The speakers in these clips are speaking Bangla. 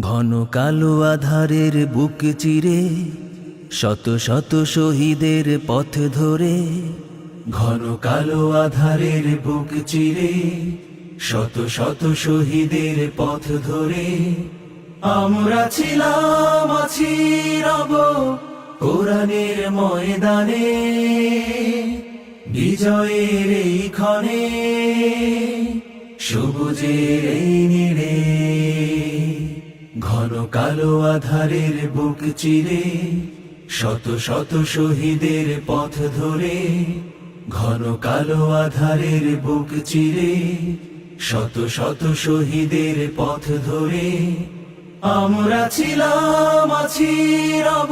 ঘন কালো আধারের বুক চিরে শত শত শহীদের পথ ধরে, ঘন কালো আধারের বুক চিরে শত শত শহীদের পথ ধরে আমরা ছিলাম, আছি, রব কোরআনের ময়দানে। বিজয়ের এই ক্ষণে সবুজের এই নীড়ে, ঘন কালো আধারের বুক চিরে শত শত শহীদের পথ ধরে, ঘন কালো আধারের বুক চিরে শত শত শহীদের পথ ধরে আমরা ছিলাম, আছি, রব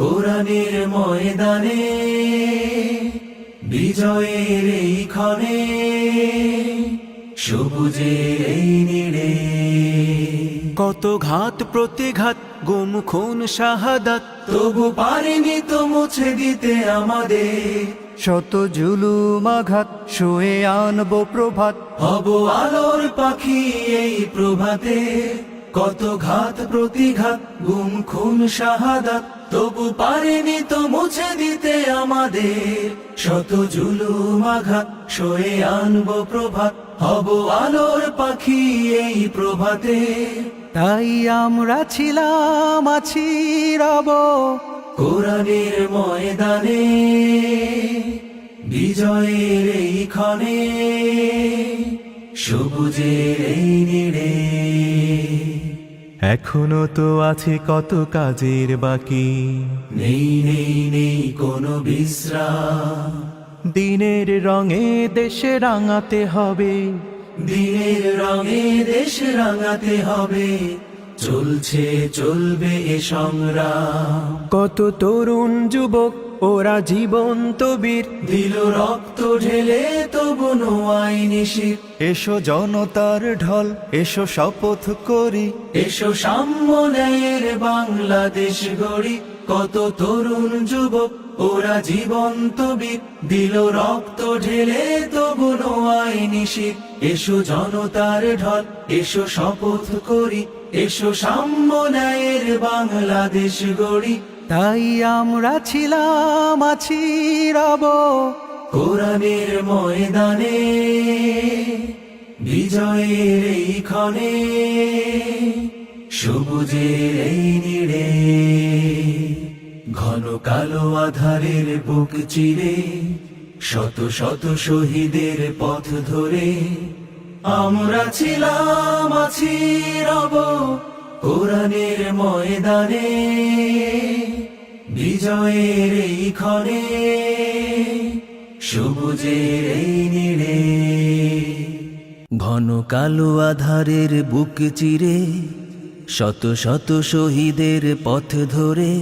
কোরআনের ময়দানে। বিজয়ের এই ক্ষণে সবুজের এই নীড়ে, কত ঘাত প্রতিঘাত, গুম খুন শাহাদাত, তবু পারিনি তো মুছে দিতে আমাদের। শত জুলুম আঘাত শুয়ে আনবো প্রভাত, হব আলোর পাখি এই প্রভাতে। কত ঘাত প্রতিঘাত, গুম খুন শাহাদাত, তবু পারিনি তো মুছে দিতে আমাদের। শত জুলুম আঘাত সয়ে আনবো প্রভাত, হব আলোর পাখি এই প্রভাতে। তাই আমরা ছিলাম, আছি, রব কোরআনের ময়দানে। বিজয়ের এই ক্ষণে সবুজের এই নীড়ে, এখনো তো আছে কত কাজের বাকি। নেই নেই নেই কোনো বিশ্রাম, দিনের রঙে দেশে রাঙাতে হবে, দিনের রঙে দেশ রাঙাতে হবে। চলছে চলবে এ সংগ্রাম, কত তরুণ যুবক ওরা জীবন্ত বীর, দিল রক্ত ঢেলে তবু নোয়াই নিশির। এসো জনতার ঢল, এসো শপথ করি, এসো সাম্য ন্যায়ের বাংলাদেশ গড়ি। কত তরুণ যুবক ওরা জীবন্ত বীর, দিল রক্ত ঢেলে তবু নোয়াই নিশির। এসো জনতার ঢল, এসো শপথ করি, এসো সাম্য ন্যায়ের বাংলাদেশ গড়ি। তাই আমরা ছিলাম, আছি, রব কোরআনের ময়দানে। বিজয়ের এই ক্ষণে সবুজের এই নীড়ে, ঘন কালো আধারের বুক চিরে শত শত শহীদের পথ ধরে আমরা ছিলাম, আছি, রব কোরআনের ময়দানে। বিজয়ের এই ক্ষণে সবুজের এই নীড়ে, ঘন কালো আধারের বুক চিরে শত শত শহীদের পথ ধরে